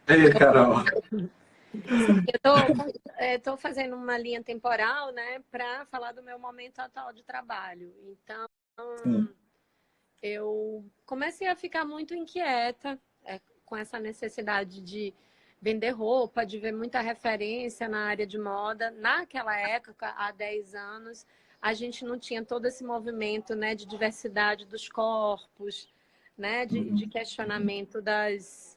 Ei, Carol. Estou fazendo uma linha temporal, né, para falar do meu momento atual de trabalho. Então, Sim. eu comecei a ficar muito inquieta, com essa necessidade de vender roupa, de ver muita referência na área de moda. Naquela época, há 10 anos, a gente não tinha todo esse movimento, né, de diversidade dos corpos, né, de Uhum. questionamento das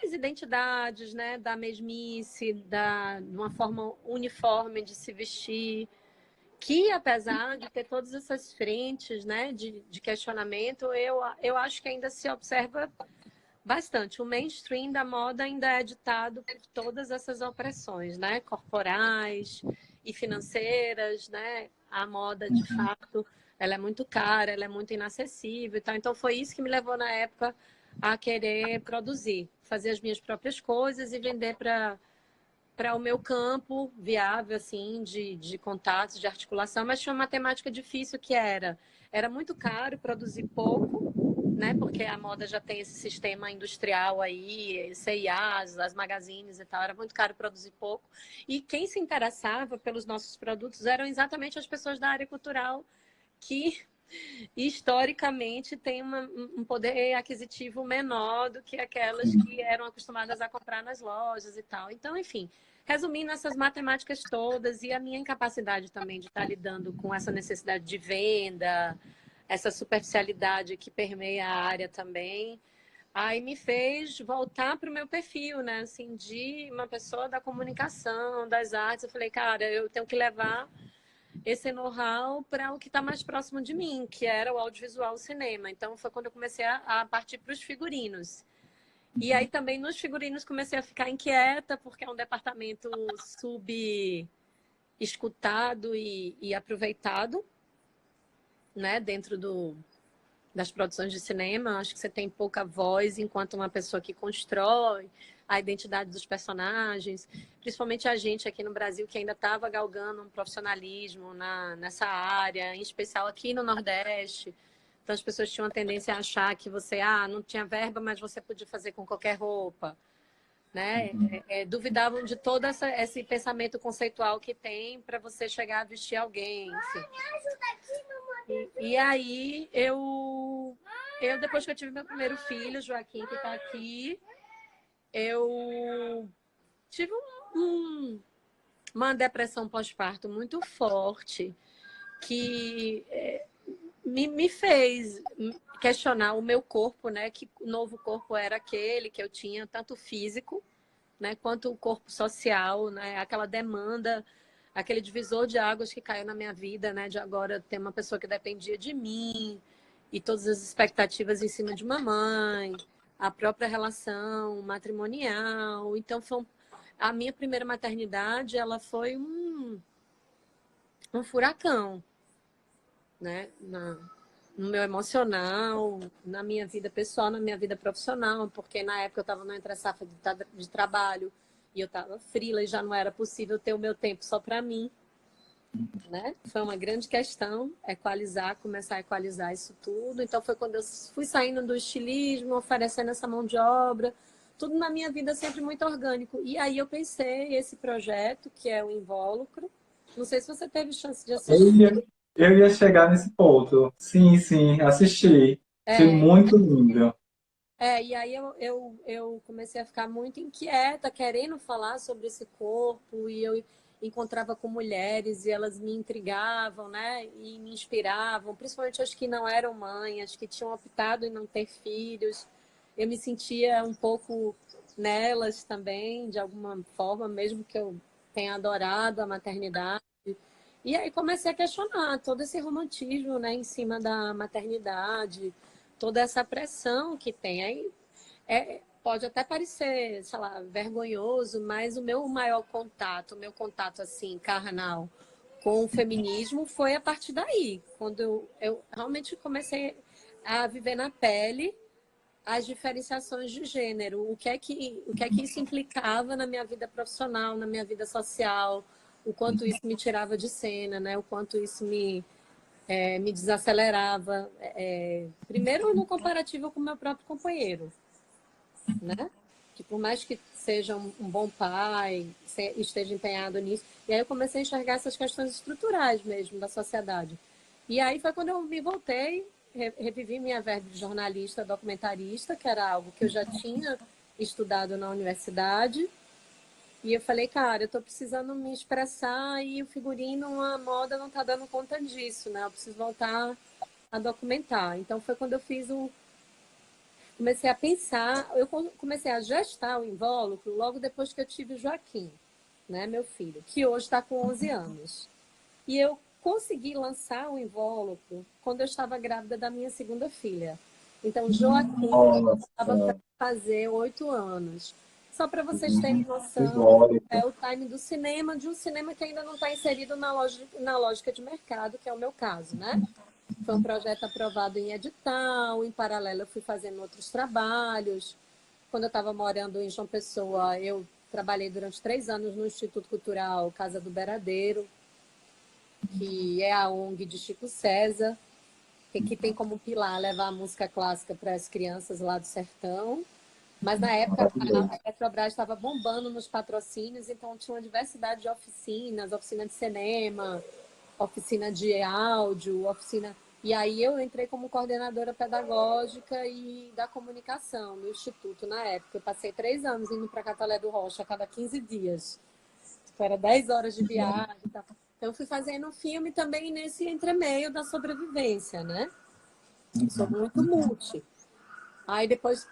identidades, né, da mesmice, de uma forma uniforme de se vestir, que apesar de ter todas essas frentes, né, de questionamento, eu acho que ainda se observa bastante. O mainstream da moda ainda é ditado por todas essas opressões, né, corporais e financeiras, né? A moda, de Uhum. fato, ela é muito cara, ela é muito inacessível e tal. Então foi isso que me levou na época a querer produzir, fazer as minhas próprias coisas e vender para o meu campo viável, assim, de contatos, de articulação, mas tinha uma matemática difícil que era muito caro produzir pouco, né? Porque a moda já tem esse sistema industrial aí, C&As, as magazines e tal, era muito caro produzir pouco. E quem se interessava pelos nossos produtos eram exatamente as pessoas da área cultural que historicamente têm um poder aquisitivo menor do que aquelas Sim. que eram acostumadas a comprar nas lojas e tal. Então, enfim, resumindo essas matemáticas todas e a minha incapacidade também de estar lidando com essa necessidade de venda, essa superficialidade que permeia a área também, aí me fez voltar para o meu perfil, né? Assim, de uma pessoa da comunicação, das artes. Eu falei, cara, eu tenho que levar esse know-how para o que está mais próximo de mim, que era o audiovisual, o cinema. Então foi quando eu comecei a partir para os figurinos. E aí também nos figurinos comecei a ficar inquieta, porque é um departamento escutado e aproveitado, né, dentro das produções de cinema. Acho que você tem pouca voz enquanto uma pessoa que constrói a identidade dos personagens, principalmente a gente aqui no Brasil que ainda estava galgando um profissionalismo nessa área, em especial aqui no Nordeste. Então as pessoas tinham a tendência a achar que você não tinha verba, mas você podia fazer com qualquer roupa, né? Uhum. Duvidavam de todo esse pensamento conceitual que tem para você chegar a vestir alguém, enfim. E aí depois que eu tive meu primeiro filho, Joaquim, que está aqui, eu tive uma depressão pós-parto muito forte que me fez questionar o meu corpo, né? Que novo corpo era aquele que eu tinha, tanto físico, né, quanto o corpo social, né? Aquela demanda, aquele divisor de águas que caiu na minha vida, né? De agora ter uma pessoa que dependia de mim e todas as expectativas em cima de uma mãe, a própria relação matrimonial. Então, a minha primeira maternidade, ela foi um furacão, né? No meu emocional, na minha vida pessoal, na minha vida profissional, porque na época eu estava no entre-safra de trabalho e eu estava freela e já não era possível ter o meu tempo só para mim, né? Foi uma grande questão equalizar, começar a equalizar isso tudo. Então foi quando eu fui saindo do estilismo, oferecendo essa mão de obra, tudo na minha vida sempre muito orgânico. E aí eu pensei esse projeto, que é o Invólucro. Não sei se você teve chance de Eu assistir. ia, eu ia chegar nesse ponto. Sim, sim, assisti. Achei É, muito lindo. e aí eu comecei a ficar muito inquieta, querendo falar sobre esse corpo, e eu encontrava com mulheres e elas me intrigavam, né? E me inspiravam, principalmente as que não eram mães, que tinham optado em não ter filhos. Eu me sentia um pouco nelas também, de alguma forma, mesmo que eu tenha adorado a maternidade. E aí comecei a questionar todo esse romantismo, né, em cima da maternidade, toda essa pressão que tem. Aí pode até parecer, sei lá, vergonhoso, mas o meu maior contato, o meu contato assim carnal com o feminismo foi a partir daí, quando eu realmente comecei a viver na pele as diferenciações de gênero, o que é que isso implicava na minha vida profissional, na minha vida social, o quanto isso me tirava de cena, né? O quanto isso me desacelerava. Primeiro no comparativo com o meu próprio companheiro, né? Que por mais que seja um bom pai, esteja empenhado nisso. E aí eu comecei a enxergar essas questões estruturais mesmo da sociedade. E aí foi quando eu me voltei, revivi minha verve de jornalista, documentarista, que era algo que eu já tinha estudado na universidade. E eu falei, cara, eu tô precisando me expressar e o figurino, a moda não tá dando conta disso, né? Eu preciso voltar a documentar. Então foi quando eu fiz o comecei a pensar, eu comecei a gestar o invólucro logo depois que eu tive o Joaquim, né, meu filho, que hoje está com 11 anos. E eu consegui lançar o invólucro quando eu estava grávida da minha segunda filha. Então, Joaquim estava para Nossa, fazer 8 anos. Só para vocês terem noção, simbólico. é o time do cinema, de um cinema que ainda não está inserido na lógica de mercado, que é o meu caso, né? Foi um projeto aprovado em edital, em paralelo eu fui fazendo outros trabalhos. Quando eu estava morando em João Pessoa, eu trabalhei durante 3 anos no Instituto Cultural Casa do Beradeiro, que é a ONG de Chico César, que tem como pilar levar a música clássica para as crianças lá do sertão. Mas na época a Maravilhoso. Petrobras estava bombando nos patrocínios, então tinha uma diversidade de oficinas, oficina de cinema, oficina de áudio, oficina. E aí eu entrei como coordenadora pedagógica e da comunicação no Instituto na época. Eu passei 3 anos indo para Catalé do Rocha a cada 15 dias. Tipo, era 10 horas de viagem e tal. Então eu fui fazendo filme também nesse entremeio da sobrevivência, né? Sou muito multi. Aí depois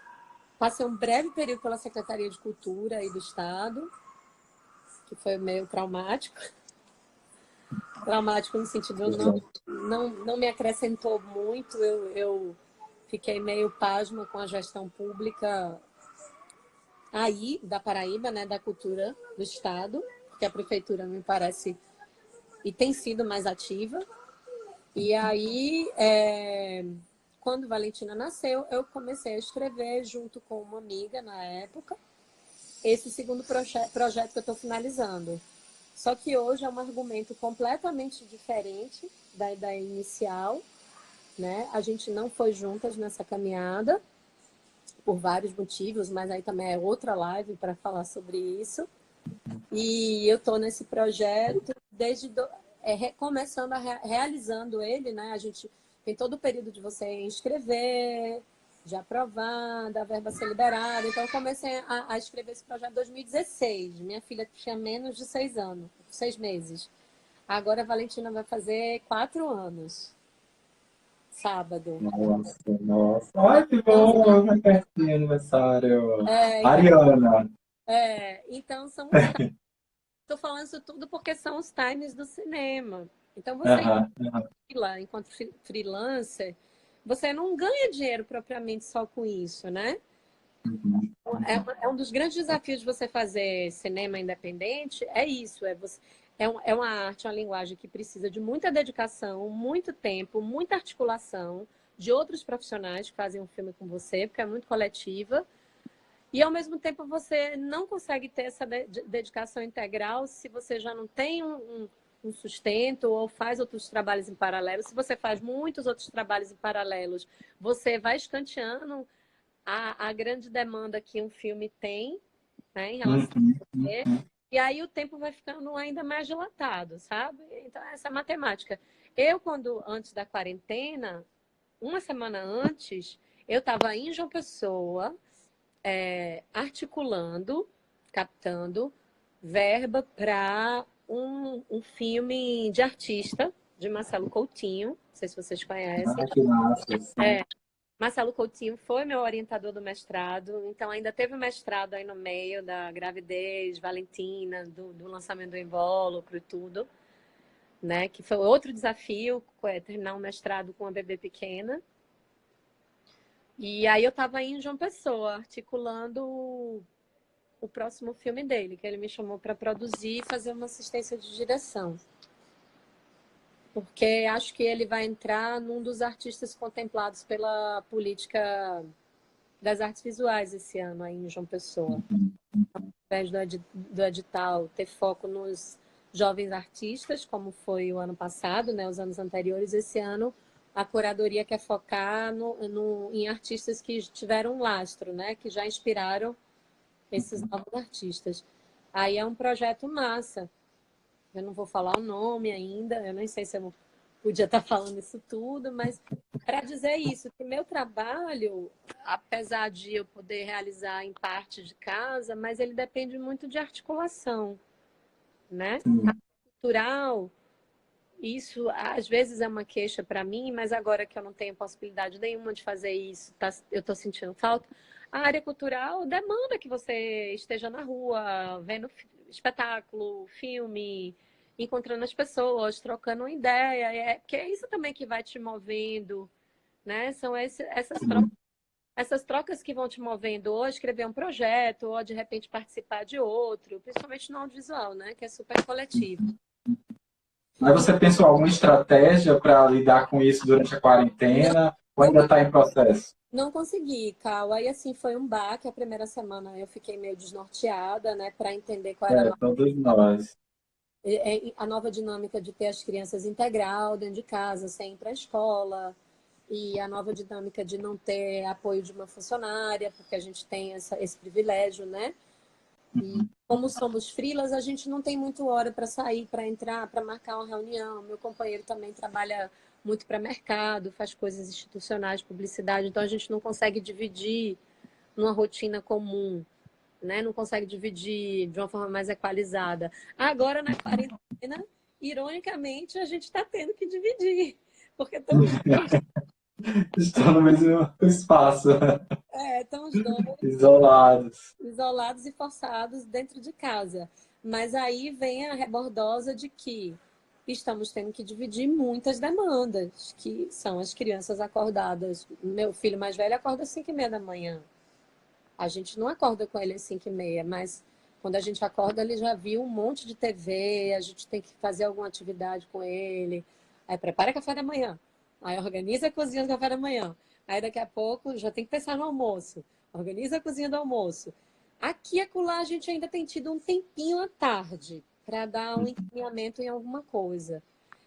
passei um breve período pela Secretaria de Cultura aí do Estado, que foi meio traumático. Traumático no sentido não me acrescentou muito. Eu fiquei meio pasma com a gestão pública aí da Paraíba, né, da cultura do Estado, porque a prefeitura me parece e tem sido mais ativa. E aí, quando Valentina nasceu, eu comecei a escrever junto com uma amiga na época esse segundo projeto que eu estou finalizando. Só que hoje é um argumento completamente diferente da inicial, né? A gente não foi juntas nessa caminhada por vários motivos, mas aí também é outra live para falar sobre isso. E eu estou nesse projeto desde começando realizando ele, né? A gente tem todo o período de você inscrever, de aprovar, da verba ser liberada. Então eu comecei a escrever esse projeto em 2016. Minha filha tinha menos de 6 anos, 6 meses. Agora a Valentina vai fazer 4 anos, sábado. Nossa, nossa. Ai, que Então, bom, meu pertinho aniversário. então, Ariana. então são os. Estou falando isso tudo porque são os times do cinema. Então você Aham. lá enquanto freelancer, você não ganha dinheiro propriamente só com isso, né? Uhum. É um dos grandes desafios de você fazer cinema independente, é isso, é uma arte, uma linguagem que precisa de muita dedicação, muito tempo, muita articulação de outros profissionais que fazem um filme com você, porque é muito coletiva, e ao mesmo tempo você não consegue ter essa dedicação integral se você já não tem um sustento ou faz outros trabalhos em paralelo. Se você faz muitos outros trabalhos em paralelos, você vai escanteando a grande demanda que um filme tem, né, em relação Uhum. a ele, e aí o tempo vai ficando ainda mais dilatado, sabe? Então, essa matemática. Eu, quando antes da quarentena, uma semana antes, eu estava em João Pessoa, articulando, captando verba para um filme de artista, de Marcelo Coutinho, não sei se vocês conhecem. Ai, que massa, sim. Marcelo Coutinho foi meu orientador do mestrado, então ainda teve o mestrado aí no meio da gravidez, Valentina, do lançamento do invólucro e tudo, né? Que foi outro desafio, terminar um mestrado com uma bebê pequena. E aí eu estava em João Pessoa, articulando o próximo filme dele, que ele me chamou para produzir e fazer uma assistência de direção. Porque acho que ele vai entrar num dos artistas contemplados pela política das artes visuais esse ano aí em João Pessoa. Ao invés do edital ter foco nos jovens artistas, como foi o ano passado, né, os anos anteriores, esse ano a curadoria quer focar em artistas que tiveram um lastro, né? Que já inspiraram esses novos artistas. Aí é um projeto massa. Eu não vou falar o nome ainda, eu nem sei se eu podia estar falando isso tudo, mas para dizer isso, que meu trabalho, apesar de eu poder realizar em parte de casa, mas ele depende muito de articulação, né? Sim. Cultural, isso às vezes é uma queixa para mim, mas agora que eu não tenho possibilidade nenhuma de fazer isso, eu estou sentindo falta. A área cultural demanda que você esteja na rua, vendo espetáculo, filme, encontrando as pessoas, trocando uma ideia. Porque é isso também que vai te movendo, né? São essas trocas que vão te movendo, ou a escrever um projeto, ou de repente participar de outro, principalmente no audiovisual, né? Que é super coletivo. Mas você pensou alguma estratégia para lidar com isso durante a quarentena? Ou Não, ainda está em processo? não consegui, Cal. Aí, assim, foi um baque. A primeira semana eu fiquei meio desnorteada, né, para entender qual era É, todos nós. a nova dinâmica de ter as crianças integral dentro de casa, sem ir para a escola, e a nova dinâmica de não ter apoio de uma funcionária, porque a gente tem esse privilégio, né? E como somos freelas, a gente não tem muito hora para sair, para entrar, para marcar uma reunião. Meu companheiro também trabalha muito para mercado, faz coisas institucionais, publicidade, então a gente não consegue dividir numa rotina comum, né? Não consegue dividir de uma forma mais equalizada. Agora, na quarentena, ironicamente, a gente está tendo que dividir, porque Estão no mesmo espaço, estão os dois isolados. isolados e forçados dentro de casa. Mas aí vem a rebordosa de que estamos tendo que dividir muitas demandas, que são as crianças acordadas. Meu filho mais velho acorda às 5h30 da manhã. A gente não acorda com ele às 5h30, mas quando a gente acorda, ele já viu um monte de TV, a gente tem que fazer alguma atividade com ele. Aí prepara café da manhã. Aí organiza a cozinha do café da manhã. Aí daqui a pouco já tem que pensar no almoço. Organiza a cozinha do almoço. Aqui e acolá a gente ainda tem tido um tempinho à tarde para dar um encaminhamento em alguma coisa.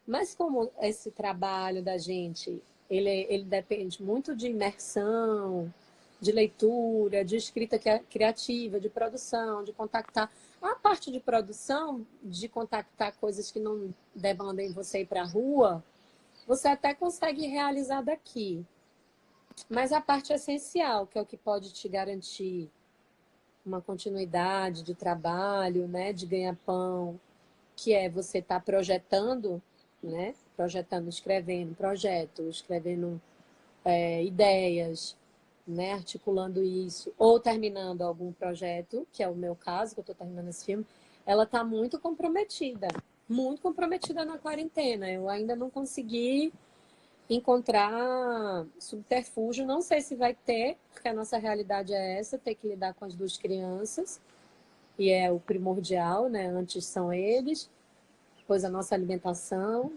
Mas como esse trabalho da gente, ele depende muito de imersão, de leitura, de escrita criativa, de produção, de contactar. A parte de produção, de contactar coisas que não demandem você ir para a rua, você até consegue realizar daqui. Mas a parte essencial, que é o que pode te garantir uma continuidade de trabalho, né, de ganha-pão, que é você estar projetando, né, projetando, escrevendo projeto, escrevendo ideias, né, articulando isso, ou terminando algum projeto, que é o meu caso, que eu estou terminando esse filme, ela está muito comprometida na quarentena. Eu ainda não consegui encontrar subterfúgio, não sei se vai ter, porque a nossa realidade é essa, ter que lidar com as duas crianças, e é o primordial, né? Antes são eles, depois a nossa alimentação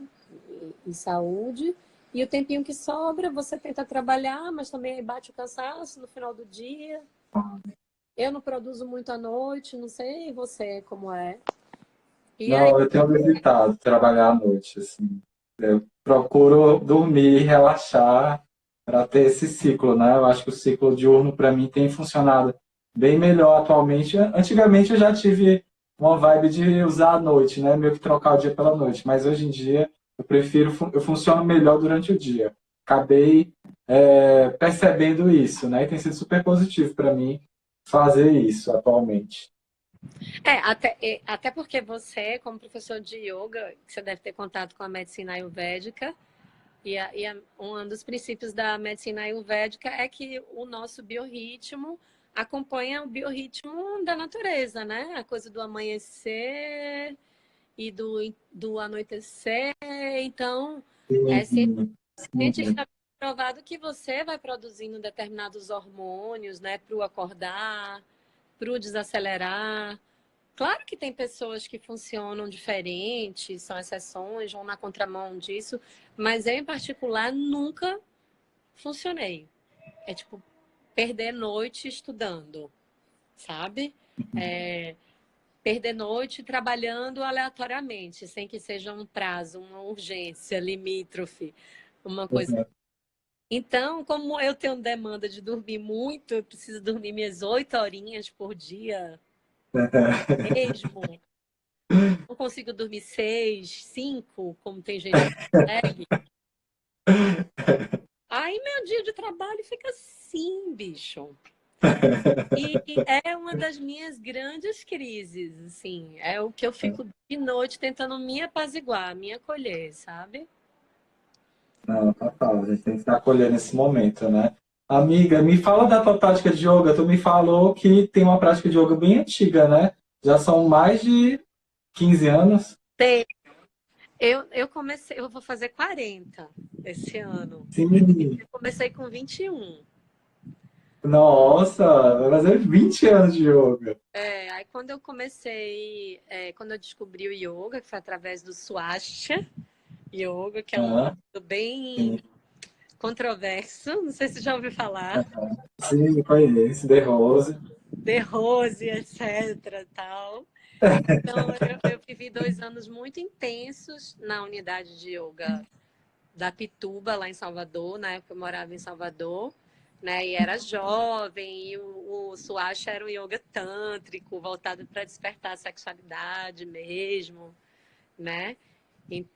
e saúde. E o tempinho que sobra, você tenta trabalhar, mas também bate o cansaço no final do dia. Eu não produzo muito à noite, não sei você como é. E aí, Não, eu tenho evitado trabalhar à noite, assim. Eu procuro dormir, relaxar para ter esse ciclo, né? Eu acho que o ciclo diurno para mim tem funcionado bem melhor atualmente. Antigamente eu já tive uma vibe de usar a noite, né? Meio que trocar o dia pela noite, mas hoje em dia eu prefiro, eu funciono melhor durante o dia. Acabei percebendo isso, né? E tem sido super positivo para mim fazer isso atualmente. até porque você, como professor de yoga, você deve ter contato com a medicina ayurvédica, um dos princípios da medicina ayurvédica é que o nosso biorritmo acompanha o biorritmo da natureza, né? A coisa do amanhecer e do anoitecer. Então, é Sim. cientificamente provado que você vai produzindo determinados hormônios, né? Para o acordar, para o desacelerar. Claro que tem pessoas que funcionam diferente, são exceções, vão na contramão disso, mas eu, em particular, nunca funcionei. É tipo perder noite estudando, sabe? É, perder noite trabalhando aleatoriamente, sem que seja um prazo, uma urgência limítrofe. uma coisa. Então, como eu tenho demanda de dormir muito, eu preciso dormir minhas 8 horinhas por dia mesmo. Não consigo dormir 6, 5, como tem gente que consegue. Aí meu dia de trabalho fica assim, bicho. E é uma das minhas grandes crises, assim. É o que eu fico de noite tentando me apaziguar, me acolher, sabe? Não, total, a gente tem que estar acolhendo esse momento, né? Amiga, me fala da tua prática de yoga. Tu me falou que tem uma prática de yoga bem antiga, né? Já são mais de 15 anos. Tem. Eu comecei, eu vou fazer 40 esse ano. Sim. Eu comecei com 21. Nossa, vai fazer 20 anos de yoga. Aí quando eu comecei, quando eu descobri o yoga, que foi através do Swastika Yoga, que é um Ah, método bem sim. controverso, não sei se você já ouviu falar, Sim, conheço, The Rose. de Rose, etc, tal. Então, eu vivi 2 anos muito intensos na unidade de yoga da Pituba, lá em Salvador. Na época eu morava em Salvador, né? E era jovem, e o Suasha era um yoga tântrico, voltado para despertar a sexualidade mesmo, né?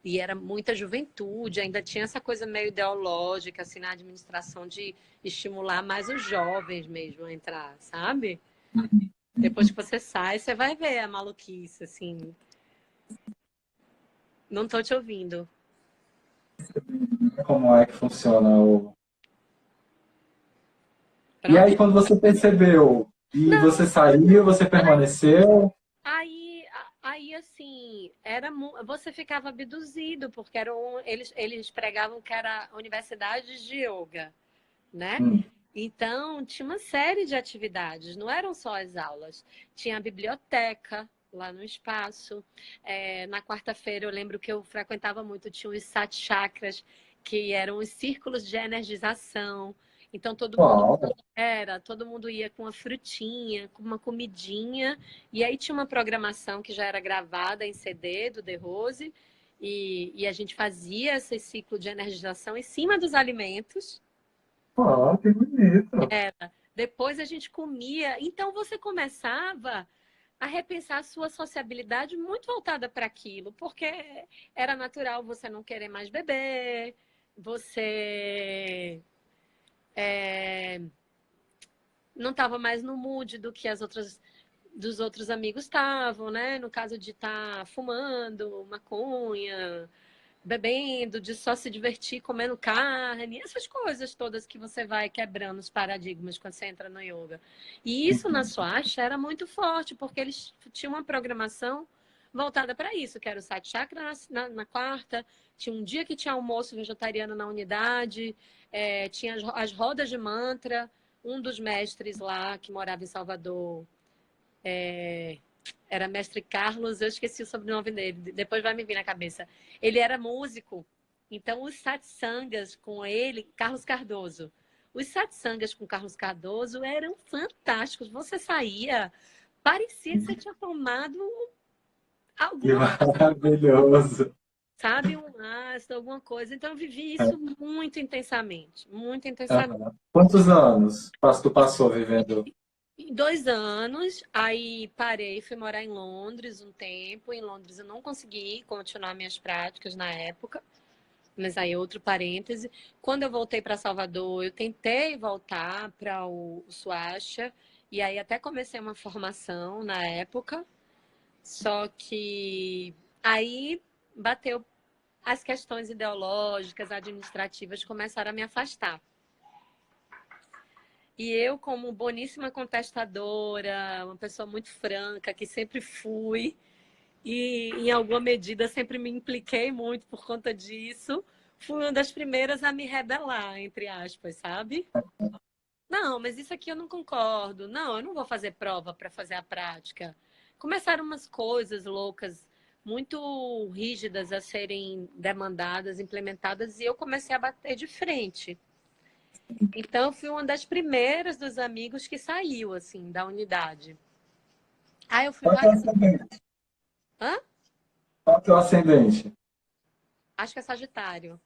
E era muita juventude, ainda tinha essa coisa meio ideológica, assim, na administração de estimular mais os jovens mesmo a entrar, sabe? Depois que você sai, você vai ver a maluquice, assim. Não tô te ouvindo. Como é que funciona o. E Pronto? aí, quando você percebeu, e Não, você saiu, você permaneceu? aí assim, você ficava abduzido, porque eles pregavam que era universidades de yoga, né? Hum. Então, tinha uma série de atividades, não eram só as aulas. Tinha a biblioteca lá no espaço. Na quarta-feira, eu lembro que eu frequentava muito, tinha os sete chakras, que eram os círculos de energização. Então, Uau, todo mundo ia com uma frutinha, com uma comidinha, e aí tinha uma programação que já era gravada em CD do The Rose, e a gente fazia esse ciclo de energização em cima dos alimentos. uau, que bonito. Depois a gente comia. Então você começava a repensar a sua sociabilidade muito voltada para aquilo, porque era natural você não querer mais beber, você não estava mais no mood do que dos outros amigos estavam, né? No caso de estar fumando maconha, bebendo, de só se divertir comendo carne, essas coisas todas que você vai quebrando os paradigmas quando você entra no yoga. E isso na Swastika era muito forte, porque eles tinham uma programação voltada para isso, que era o Sat Chakra na quarta, tinha um dia que tinha almoço vegetariano na unidade, tinha as rodas de mantra, um dos mestres lá que morava em Salvador, era mestre Carlos, eu esqueci o sobrenome dele, depois vai me vir na cabeça. Ele era músico, então os satsangas com ele, Carlos Cardoso. Os satsangas com Carlos Cardoso eram fantásticos. Você saía, parecia que você tinha tomado Que alguma, maravilhoso. sabe, um ácido, alguma coisa. Então eu vivi isso muito intensamente, muito intensamente. Aham. Quantos anos tu passou vivendo? Em 2 anos, aí parei, fui morar em Londres um tempo. Em Londres eu não consegui continuar minhas práticas na época, mas aí outro parêntese. Quando eu voltei para Salvador, eu tentei voltar para o Suacha, e aí até comecei uma formação na época, só que aí bateu as questões ideológicas, administrativas começaram a me afastar. E eu, como boníssima contestadora, uma pessoa muito franca, que sempre fui, e em alguma medida sempre me impliquei muito por conta disso, fui uma das primeiras a me rebelar, entre aspas, sabe? Não, mas isso aqui eu não concordo. Não, eu não vou fazer prova para fazer a prática. Começaram umas coisas loucas, muito rígidas a serem demandadas, implementadas, e eu comecei a bater de frente. Então, eu fui uma das primeiras dos amigos que saiu, assim, da unidade. Aí eu fui Qual é o teu várias. ascendente? Hã? Qual é o teu ascendente? Acho que é Sagitário.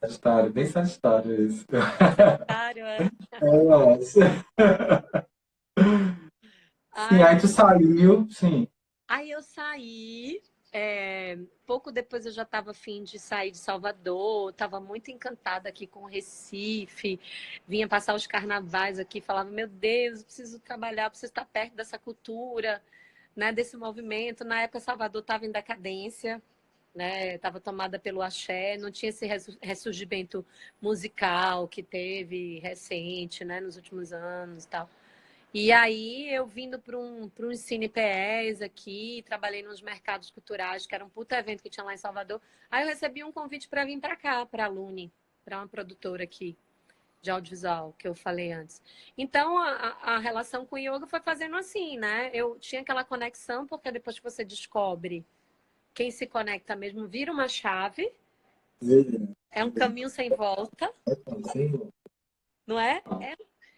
Sagitário, bem Sagitário isso. Sagitário, é. É, sim, Ai, aí tu saiu, sim. aí eu saí, pouco depois eu já estava afim de sair de Salvador, estava muito encantada aqui com o Recife, vinha passar os carnavais aqui, falava, meu Deus, preciso trabalhar, preciso estar perto dessa cultura, né, desse movimento. Na época, Salvador estava em decadência, né, estava tomada pelo axé, não tinha esse ressurgimento musical que teve recente, né, nos últimos anos e tal. E aí eu vindo para um Cine PES aqui, trabalhei nos mercados culturais, que era um puta evento que tinha lá em Salvador. Aí eu recebi um convite para vir para cá, para a Lune, para uma produtora aqui de audiovisual, que eu falei antes. Então a relação com o yoga foi fazendo assim, né? Eu tinha aquela conexão, porque depois que você descobre quem se conecta mesmo, vira uma chave, é um caminho sem volta, não é?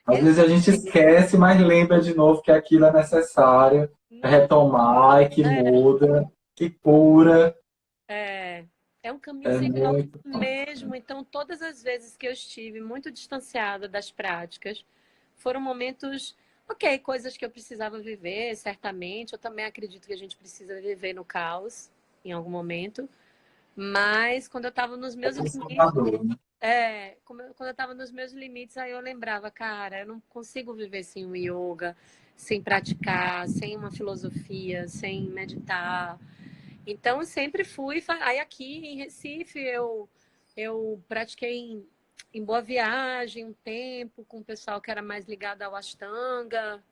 Às É, vezes a gente esquece, mas lembra de novo que aquilo é necessário não, retomar e que muda, que cura. é um caminho É sem volta muito bom. mesmo. Então, todas as vezes que eu estive muito distanciada das práticas, foram momentos, ok, coisas que eu precisava viver, certamente. Eu também acredito que a gente precisa viver no caos em algum momento. Mas quando eu estava nos É meus limites, transformador, né? quando eu estava nos meus limites, aí eu lembrava, cara, eu não consigo viver sem o yoga, sem praticar, sem uma filosofia, sem meditar. Então, eu sempre fui. Aí, aqui em Recife, eu pratiquei em Boa Viagem um tempo, com o pessoal que era mais ligado ao Ashtanga.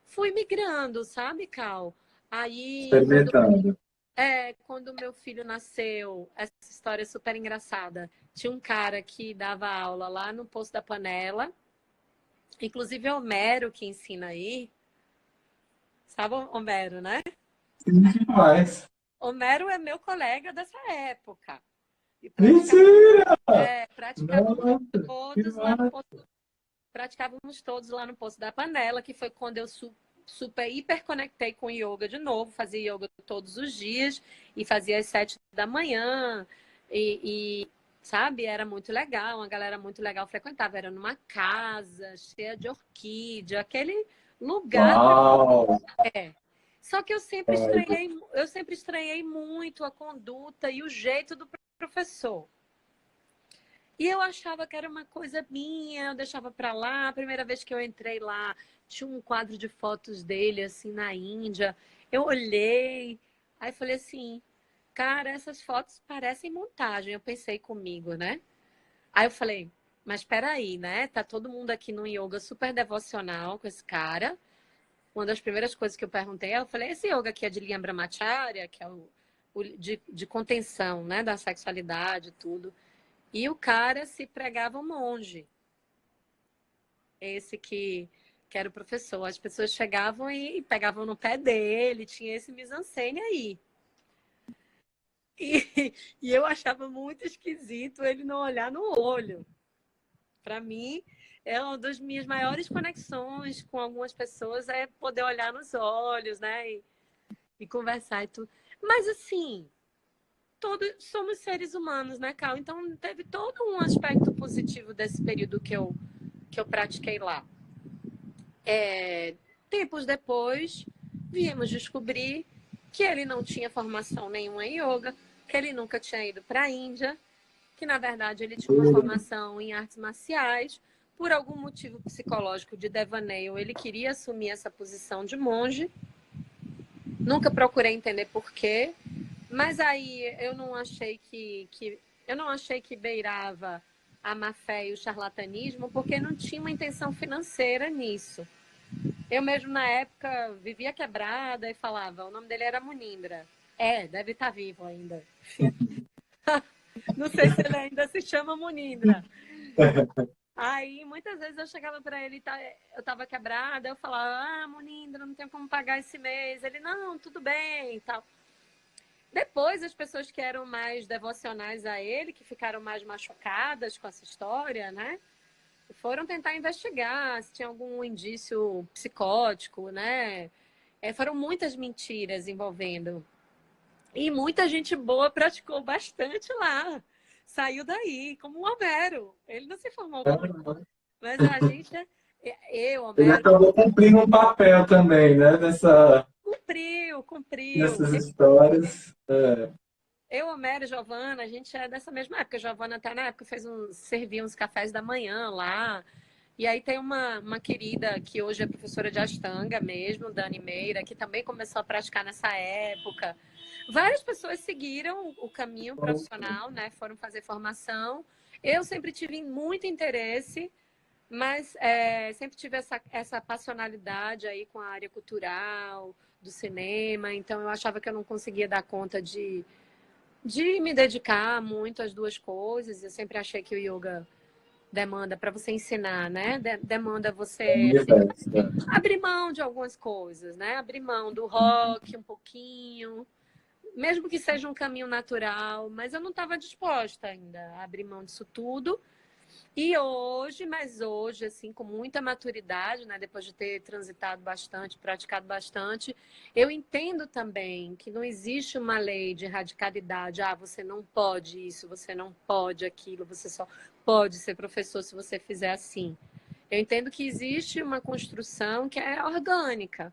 Fui migrando, sabe, Cal? Aí, Experimentando. quando meu filho nasceu, essa história é super engraçada. Tinha um cara que dava aula lá no Poço da Panela, inclusive é o Homero que ensina aí. Sabe o Homero, né? Sim, demais. Homero é meu colega dessa época. E Mentira! praticávamos Nossa, que todos lá no massa. posto, praticávamos todos lá no Poço da Panela, que foi quando eu super hiper conectei com yoga de novo, fazia yoga todos os dias e fazia às 7 da manhã sabe, era muito legal, uma galera muito legal frequentava, era numa casa cheia de orquídea, aquele lugar para Uau! só que eu sempre estranhei muito a conduta e o jeito do professor. E eu achava que era uma coisa minha, eu deixava pra lá. A primeira vez que eu entrei lá, tinha um quadro de fotos dele, assim, na Índia. Eu olhei, aí falei assim, cara, essas fotos parecem montagem. Eu pensei comigo, né? Aí eu falei, mas peraí, né? Tá todo mundo aqui no yoga super devocional com esse cara. Uma das primeiras coisas que eu perguntei, eu falei, esse yoga aqui é de linha brahmacharya, que é de contenção, né? Da sexualidade e tudo. E o cara se pregava um monge, esse que era o professor. As pessoas chegavam e pegavam no pé dele, tinha esse mise-en-scène aí. E eu achava muito esquisito ele não olhar no olho. Para mim, é uma das minhas maiores conexões com algumas pessoas é poder olhar nos olhos, né? E conversar e tudo. Mas assim, todos somos seres humanos, né, Cal? Então teve todo um aspecto positivo desse período que eu pratiquei lá. Tempos depois, viemos descobrir que ele não tinha formação nenhuma em yoga, que ele nunca tinha ido para a Índia, que na verdade ele tinha uma formação em artes marciais. Por algum motivo psicológico de devaneio, ele queria assumir essa posição de monge. Nunca procurei entender por quê, mas aí eu não achei eu não achei que beirava a má fé e o charlatanismo, porque não tinha uma intenção financeira nisso. Eu mesmo, na época, vivia quebrada e falava, o nome dele era Munindra. Deve estar vivo ainda. Não sei se ele ainda se chama Munindra. Aí, muitas vezes eu chegava para ele, eu estava quebrada, eu falava, Munindra, não tenho como pagar esse mês. Ele, não, tudo bem e tal. Depois, as pessoas que eram mais devocionais a ele, que ficaram mais machucadas com essa história, né? Foram tentar investigar se tinha algum indício psicótico, né? Foram muitas mentiras envolvendo. E muita gente boa praticou bastante lá. saiu daí, como o Homero. Ele não se formou como... Mas a gente, eu, Ele Homero, acabou cumprindo um papel também, né? cumpriu. Nessas histórias. Eu, Homero e Giovana, a gente é dessa mesma época. A Giovana tá na época, servia uns cafés da manhã lá. E aí tem uma querida que hoje é professora de Ashtanga mesmo, Dani Meira, que também começou a praticar nessa época. Várias pessoas seguiram o caminho profissional, né? Foram fazer formação. Eu sempre tive muito interesse, mas sempre tive essa passionalidade aí com a área cultural, do cinema. Então eu achava que eu não conseguia dar conta de me dedicar muito às duas coisas. Eu sempre achei que o yoga demanda para você ensinar, né? Demanda você abrir mão de algumas coisas, né? Abrir mão do rock um pouquinho, mesmo que seja um caminho natural, mas eu não estava disposta ainda a abrir mão disso tudo. E hoje, mas hoje, assim, com muita maturidade, né, depois de ter transitado bastante, praticado bastante, eu entendo também que não existe uma lei de radicalidade. Ah, você não pode isso, você não pode aquilo, você só pode ser professor se você fizer assim. Eu entendo que existe uma construção que é orgânica,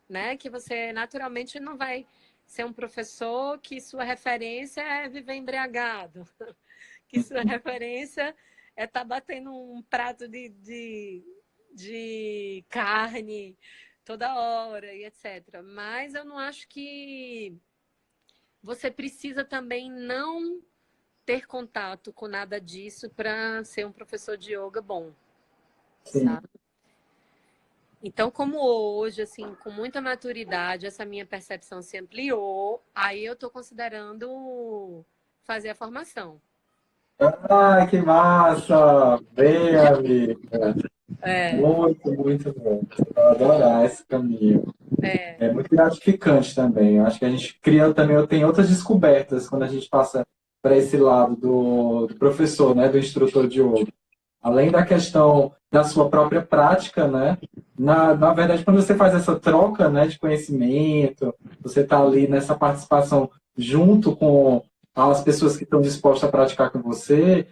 né, que você naturalmente não vai ser um professor que sua referência é viver embriagado, que sua referência é estar batendo um prato de carne toda hora e etc. Mas eu não acho que você precisa também não ter contato com nada disso para ser um professor de yoga bom, Sim. sabe? Então, como hoje, assim, com muita maturidade, essa minha percepção se ampliou, aí eu estou considerando fazer a formação. Ai, que massa! Bem, amiga. É, Muito, muito bom. Eu vou adorar esse caminho. É muito gratificante também. Eu acho que a gente cria também, tem outras descobertas quando a gente passa para esse lado do professor, né, do instrutor de yoga. Além da questão da sua própria prática, né? Na verdade, quando você faz essa troca, né, de conhecimento, você está ali nessa participação junto com as pessoas que estão dispostas a praticar com você,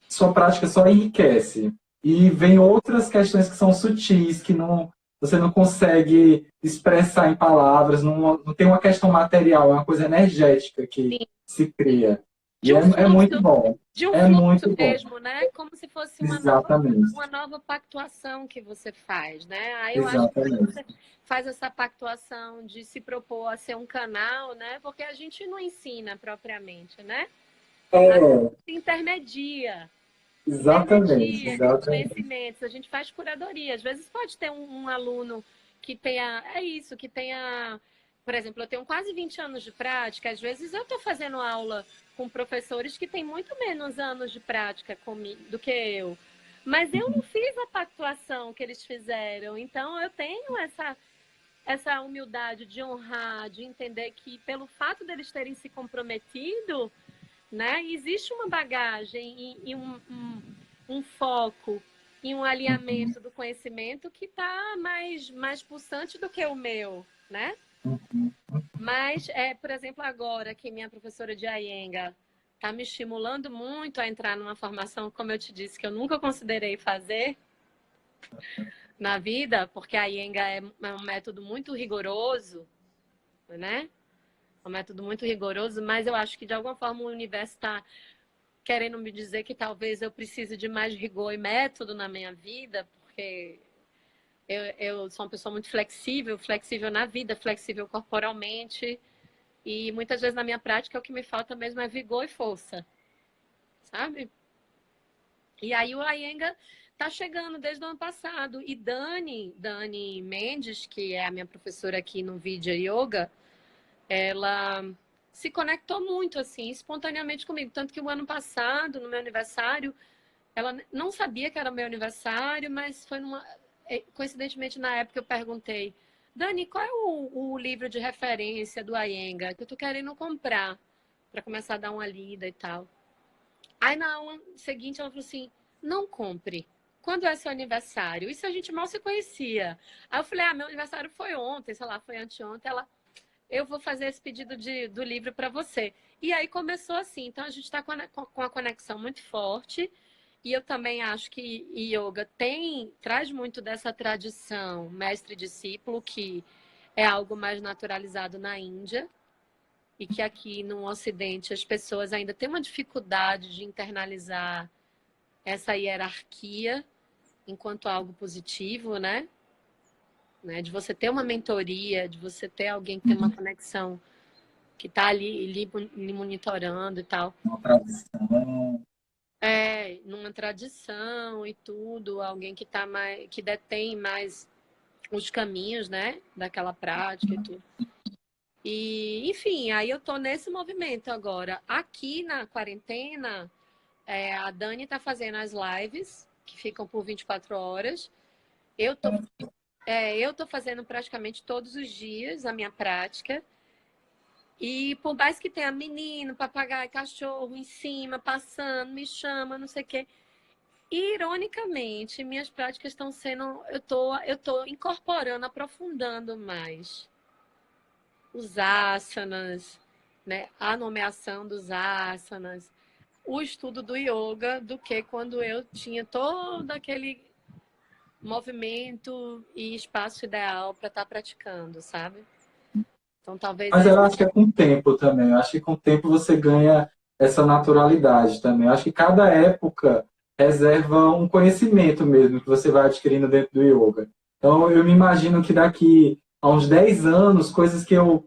sua prática só enriquece. E vem outras questões que são sutis, que não, você não consegue expressar em palavras, não tem uma questão material, é uma coisa energética que sim. se cria. E De um é muito fluxo, bom. de um É fluxo muito bom. mesmo, né? Como se fosse Exatamente. uma nova pactuação que você faz, né? Aí eu acho que quando Exatamente. você faz essa pactuação de se propor a ser um canal, né? Porque a gente não ensina propriamente, né? A É, gente intermedia, exatamente, intermedia esses exatamente. conhecimentos, a gente faz curadoria. Às vezes pode ter um aluno que tenha, é isso, que tenha, por exemplo, eu tenho quase 20 anos de prática, às vezes eu estou fazendo aula com professores que têm muito menos anos de prática comigo, do que eu. Mas eu não fiz a pactuação que eles fizeram, então eu tenho essa humildade de honrar, de entender que pelo fato deles terem se comprometido, né? Existe uma bagagem e um foco e um alinhamento do conhecimento que está mais pulsante do que o meu, né? Mas, por exemplo, agora que minha professora de Iyengar está me estimulando muito a entrar numa formação, como eu te disse, que eu nunca considerei fazer na vida, porque a Iyengar é um método muito rigoroso, né? É um método muito rigoroso, mas eu acho que de alguma forma o universo está querendo me dizer que talvez eu precise de mais rigor e método na minha vida, porque eu sou uma pessoa muito flexível, flexível na vida, flexível corporalmente, e muitas vezes na minha prática o que me falta mesmo é vigor e força, sabe? E aí o Iyengar tá chegando desde o ano passado, e Dani Mendes, que é a minha professora aqui no Vidya Yoga, ela se conectou muito assim, espontaneamente comigo, tanto que o ano passado, no meu aniversário, ela não sabia que era meu aniversário, mas foi coincidentemente na época eu perguntei: Dani, qual é o livro de referência do Iyengar que eu tô querendo comprar para começar a dar uma lida e tal? Aí na aula seguinte ela falou assim: não compre. Quando é seu aniversário? Isso a gente mal se conhecia. Aí eu falei: ah, meu aniversário foi ontem, sei lá, foi anteontem. Ela: eu vou fazer esse pedido do livro para você. E aí começou assim. Então a gente está com a conexão muito forte. E eu também acho que yoga traz muito dessa tradição mestre-discípulo, que é algo mais naturalizado na Índia, e que aqui no Ocidente as pessoas ainda têm uma dificuldade de internalizar essa hierarquia enquanto algo positivo, né? De você ter uma mentoria, de você ter alguém que tem uma conexão, que está ali lhe monitorando e tal. Uma tradição. Numa tradição e tudo, alguém que detém mais os caminhos, né, daquela prática e tudo. E, enfim, aí eu tô nesse movimento agora. Aqui na quarentena, a Dani tá fazendo as lives, que ficam por 24 horas. Eu tô fazendo praticamente todos os dias a minha prática. E por mais que tenha menino, papagaio, cachorro em cima, passando, me chama, não sei o quê. Ironicamente, minhas práticas estão sendo. Eu tô incorporando, aprofundando mais os asanas, né? A nomeação dos asanas, o estudo do yoga, do que quando eu tinha todo aquele movimento e espaço ideal para estar praticando, sabe? Então talvez Mas esse. eu acho que é com o tempo também. Eu acho que com o tempo você ganha essa naturalidade também. Eu acho que cada época reserva um conhecimento mesmo que você vai adquirindo dentro do yoga. Então, eu me imagino que daqui a uns 10 anos, coisas que eu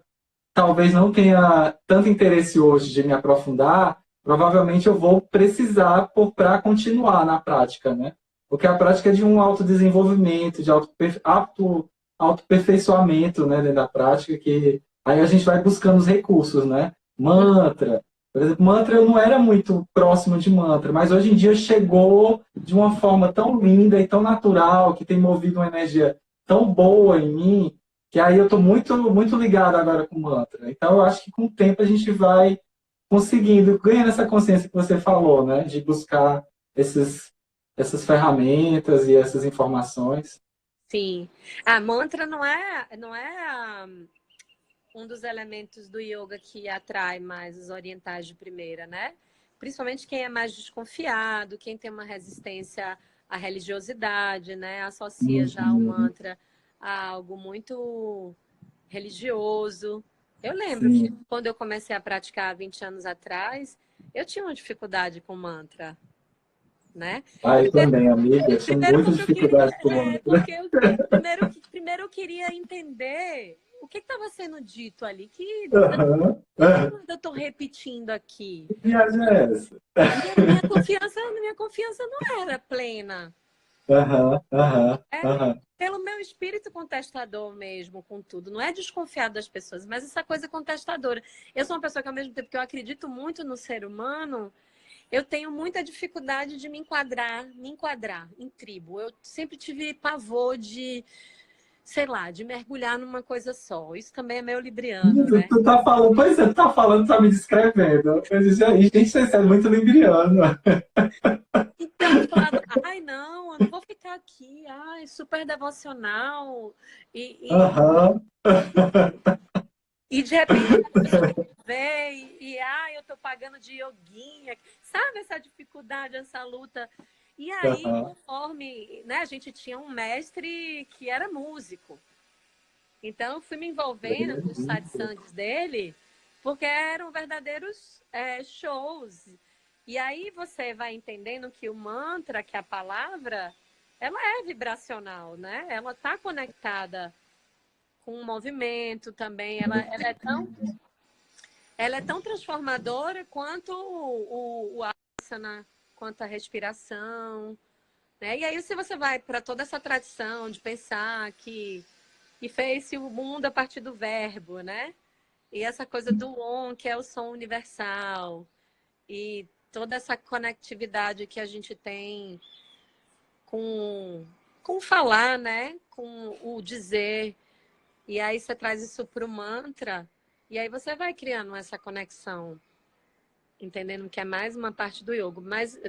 talvez não tenha tanto interesse hoje de me aprofundar, provavelmente eu vou precisar para continuar na prática, né? Porque a prática é de um autodesenvolvimento, de autoaperfeiçoamento, né, dentro da prática, que aí a gente vai buscando os recursos, né? Mantra. Por exemplo, mantra eu não era muito próximo de mantra, mas hoje em dia chegou de uma forma tão linda e tão natural, que tem movido uma energia tão boa em mim, que aí eu estou muito ligado agora com o mantra. Então, eu acho que com o tempo a gente vai conseguindo, ganhando essa consciência que você falou, né? De buscar essas ferramentas e essas informações. Sim. A mantra um dos elementos do yoga que atrai mais os orientais de primeira, né? Principalmente quem é mais desconfiado, quem tem uma resistência à religiosidade, né? Associa já o Uhum, mantra a algo muito religioso. Eu lembro que sim. quando eu comecei a praticar há 20 anos atrás, eu tinha uma dificuldade com mantra, né? Ah, eu também, amiga. Eu tinha Primeiro muita porque eu queria, dificuldade com mantra. porque eu, primeiro eu queria entender o que estava sendo dito ali, Aham, que aham. danada eu estou repetindo aqui. Que viagem é essa? E a minha confiança não era plena. Aham, aham, É aham. pelo meu espírito contestador mesmo, com tudo. Não é desconfiado das pessoas, mas essa coisa contestadora. Eu sou uma pessoa que, ao mesmo tempo que eu acredito muito no ser humano, eu tenho muita dificuldade de me enquadrar em tribo. Eu sempre tive pavor de, sei lá, de mergulhar numa coisa só. Isso também é meio libriano, Tu, né? tu tá falando, pois é, tu tá falando, tá me descrevendo. Eu disse, gente, você é muito libriano. Então eu falava, ai não, eu não vou ficar aqui, ai, super devocional. E, Aham. e de repente a pessoa vem ai, eu tô pagando de yoguinha. Sabe essa dificuldade, essa luta? E aí, Aham. conforme, né, a gente tinha um mestre que era músico. Então, eu fui me envolvendo nos satsangs dele, porque eram verdadeiros shows. E aí você vai entendendo que o mantra, que a palavra, ela é vibracional, né? Ela está conectada com o movimento também. Ela é tão transformadora quanto o asana, quanto a respiração, né? E aí, se você vai para toda essa tradição de pensar que fez-se o mundo a partir do verbo, né? E essa coisa do on, que é o som universal, e toda essa conectividade que a gente tem com o falar, né? Com o dizer. E aí você traz isso para o mantra, e aí você vai criando essa conexão, entendendo que é mais uma parte do yoga. Mas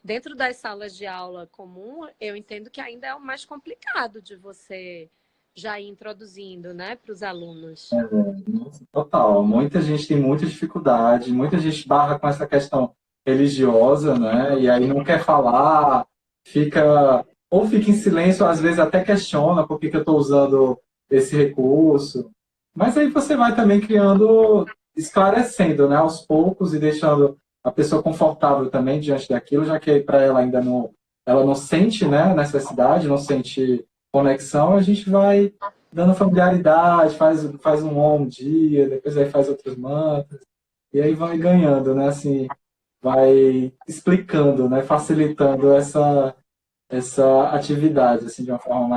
dentro das salas de aula comum, eu entendo que ainda é o mais complicado de você já ir introduzindo, né, para os alunos. Nossa, total. Muita gente tem muita dificuldade, muita gente barra com essa questão religiosa, né? E aí não quer falar, fica ou fica em silêncio, às vezes até questiona por que que eu estou usando esse recurso. Mas aí você vai também criando, esclarecendo, né, aos poucos e deixando a pessoa confortável também diante daquilo, já que para ela ainda não, ela não sente, né, necessidade, não sente conexão, a gente vai dando familiaridade, faz um Om um dia, depois aí faz outros mantras, e aí vai ganhando, né? Assim, vai explicando, né? Facilitando essa atividade, assim, de uma forma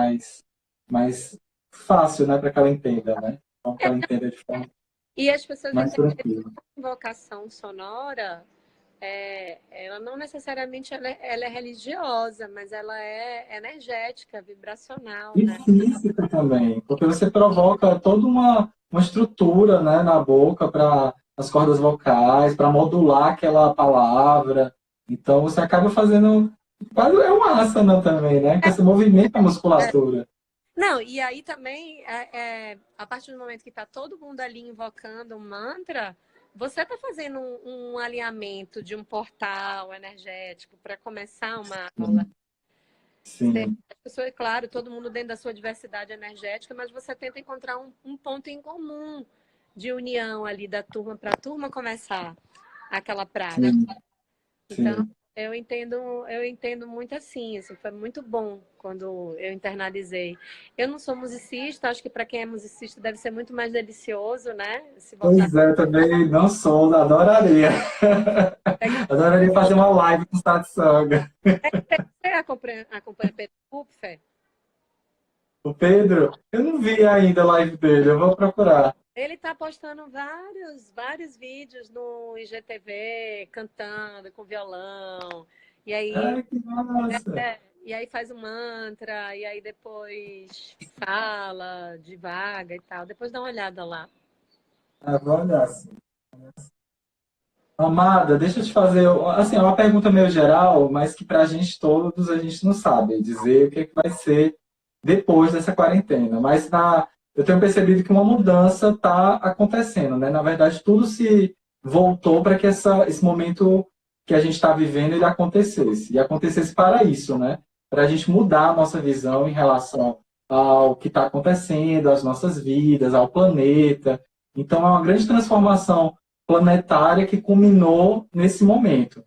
mais fácil, né? Para que ela entenda, né? Então, que ela entenda de forma E as pessoas mais entendem tranquila. que a invocação sonora, ela não necessariamente ela é religiosa, mas ela é energética, vibracional, E né? física também, porque você provoca toda uma estrutura, né, na boca para as cordas vocais, para modular aquela palavra. Então você acaba fazendo. É uma asana também, né? Que você movimenta a É. musculatura. Não, e aí também, a partir do momento que está todo mundo ali invocando um mantra, você está fazendo um alinhamento de um portal energético para começar uma aula. Sim, sim, As pessoas, claro, todo mundo dentro da sua diversidade energética, mas você tenta encontrar um ponto em comum de união ali da turma para a turma começar aquela prática. sim, Então, sim. eu entendo muito assim, foi muito bom quando eu internalizei. Eu não sou musicista, acho que para quem é musicista deve ser muito mais delicioso, né? Se voltar. Pois é, também não sou, adoraria. Adoraria fazer uma live com o Satsanga. Você acompanha Pedro Kupfer? O Pedro, eu não vi ainda a live dele, eu vou procurar. Ele está postando vários vídeos no IGTV, cantando com violão. E aí, Ai, que massa! e aí faz um mantra, e aí depois fala devagar e tal. Depois dá uma olhada lá. Ah, vou olhar, assim. Amada, deixa eu te fazer, assim, é uma pergunta meio geral, mas que para a gente todos a gente não sabe dizer o que, é que vai ser depois dessa quarentena. Mas eu tenho percebido que uma mudança está acontecendo, né? Na verdade, tudo se voltou para que esse momento que a gente está vivendo ele acontecesse. E acontecesse para isso, né? Para a gente mudar a nossa visão em relação ao que está acontecendo, às nossas vidas, ao planeta. Então, é uma grande transformação planetária que culminou nesse momento.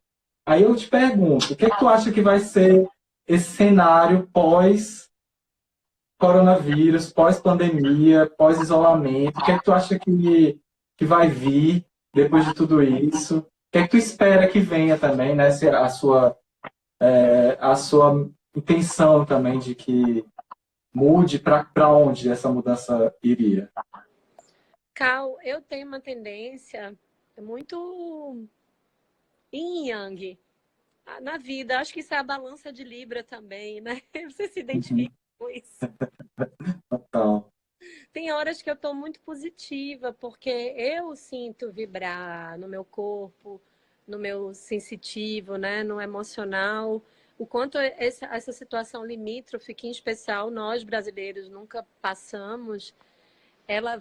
Aí eu te pergunto, o que é que tu acha que vai ser esse cenário pós-coronavírus, pós-pandemia, pós-isolamento? O que é que tu acha que vai vir depois de tudo isso? O que é que tu espera que venha também, né? A sua intenção também de que mude para onde essa mudança iria? Cal, eu tenho uma tendência muito yin yang na vida. Acho que isso é a balança de Libra também, né? Você se Uhum. identifica com isso. Total. Tem horas que eu estou muito positiva, porque eu sinto vibrar no meu corpo, no meu sensitivo, né? No emocional. O quanto essa situação limítrofe, que em especial nós brasileiros nunca passamos, ela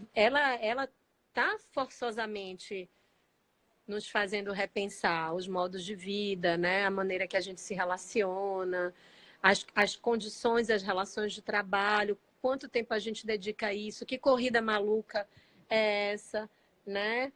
tá forçosamente nos fazendo repensar os modos de vida, né? A maneira que a gente se relaciona, as condições, as relações de trabalho, quanto tempo a gente dedica a isso, que corrida maluca é essa, né?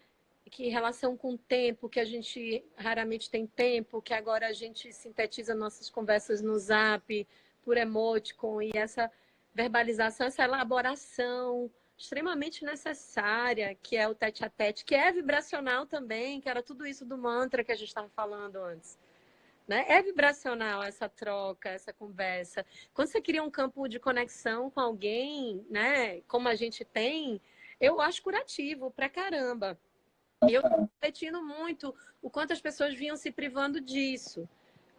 Que relação com o tempo, que a gente raramente tem tempo, que agora a gente sintetiza nossas conversas no Zap, por emoticon, e essa verbalização, essa elaboração extremamente necessária, que é o tete a tete, que é vibracional também, que era tudo isso do mantra que a gente estava falando antes. Né? É vibracional essa troca, essa conversa. Quando você cria um campo de conexão com alguém, né, como a gente tem, eu acho curativo pra caramba. E eu estou refletindo muito o quanto as pessoas vinham se privando disso.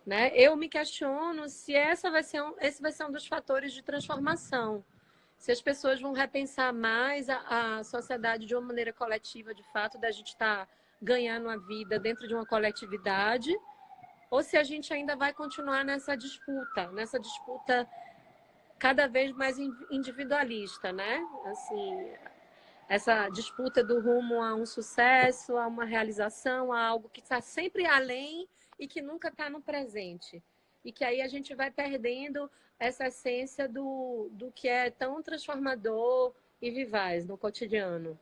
Né? Eu me questiono se esse vai ser um dos fatores de transformação. Se as pessoas vão repensar mais a sociedade de uma maneira coletiva, de fato, da gente estar ganhando a vida dentro de uma coletividade, ou se a gente ainda vai continuar nessa disputa cada vez mais individualista, né? Assim, essa disputa do rumo a um sucesso, a uma realização, a algo que está sempre além e que nunca está no presente. E que aí a gente vai perdendo essa essência do que é tão transformador e vivaz no cotidiano.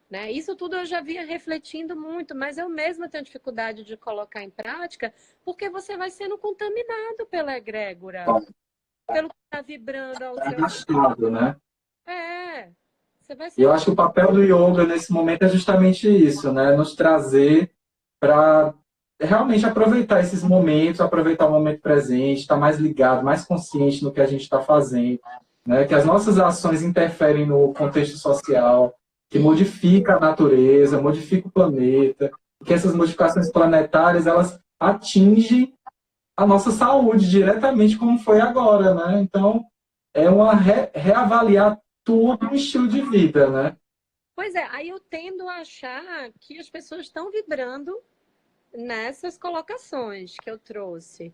Né? Isso tudo eu já vinha refletindo muito, mas eu mesma tenho dificuldade de colocar em prática, porque você vai sendo contaminado pela egrégora, pelo que está vibrando ao seu... Arrastado, né? É, você vai E eu sendo... acho que o papel do yoga nesse momento é justamente isso, né? Nos trazer para realmente aproveitar esses momentos, aproveitar o momento presente, estar mais ligado, mais consciente no que a gente está fazendo, né? Que as nossas ações interferem no contexto social, que modifica a natureza, modifica o planeta, que essas modificações planetárias elas atingem a nossa saúde diretamente, como foi agora, né? Então é uma reavaliar todo o estilo de vida, né? Pois é, aí eu tendo a achar que as pessoas estão vibrando nessas colocações que eu trouxe.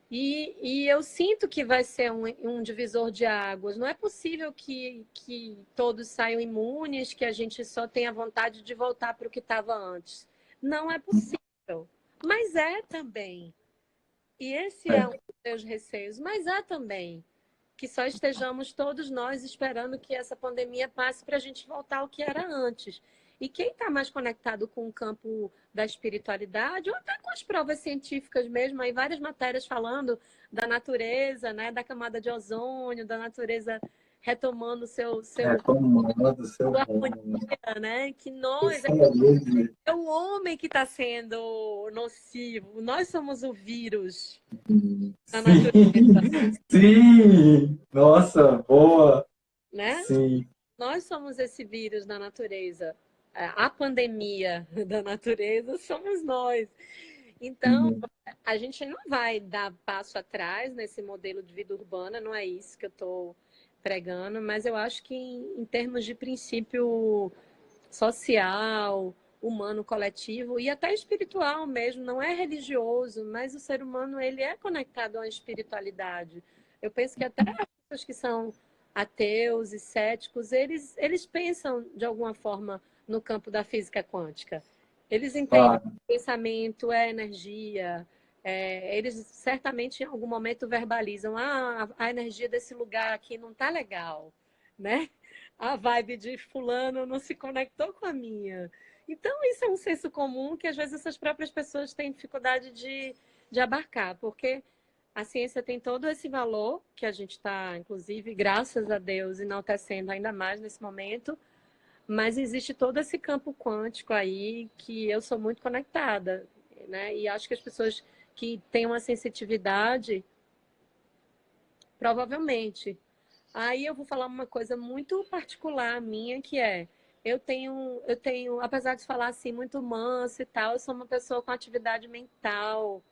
E eu sinto que vai ser um divisor de águas. Não é possível que todos saiam imunes, que a gente só tenha vontade de voltar para o que estava antes. Não é possível. Mas é também. E esse é um dos meus receios. Mas é também que só estejamos todos nós esperando que essa pandemia passe para a gente voltar ao que era antes. E quem está mais conectado com o campo da espiritualidade, ou até com as provas científicas mesmo, aí várias matérias falando da natureza, né, da camada de ozônio, da natureza retomando Retomando o seu sua rumo, né? harmonia, né? Que nós Isso aí, é o homem que está sendo nocivo, nós somos o vírus da natureza, sim, sim, nossa, boa, né? sim. Nós somos esse vírus da natureza. A pandemia da natureza somos nós. Então, Sim. a gente não vai dar passo atrás nesse modelo de vida urbana, não é isso que eu estou pregando, mas eu acho que em termos de princípio social, humano, coletivo e até espiritual mesmo, não é religioso, mas o ser humano ele é conectado à espiritualidade. Eu penso que até as pessoas que são ateus e céticos, eles pensam de alguma forma no campo da física quântica. Eles entendem Claro. que o pensamento é energia. Eles certamente em algum momento verbalizam: a energia desse lugar aqui não tá legal, né? A vibe de fulano não se conectou com a minha. Então, isso é um senso comum que às vezes essas próprias pessoas têm dificuldade de abarcar, porque a ciência tem todo esse valor que a gente está, inclusive, graças a Deus, enaltecendo ainda mais nesse momento, mas existe todo esse campo quântico aí que eu sou muito conectada, né? E acho que as pessoas que têm uma sensitividade, provavelmente. Aí eu vou falar uma coisa muito particular minha, que é, apesar de falar assim muito manso e tal, eu sou uma pessoa com atividade mental,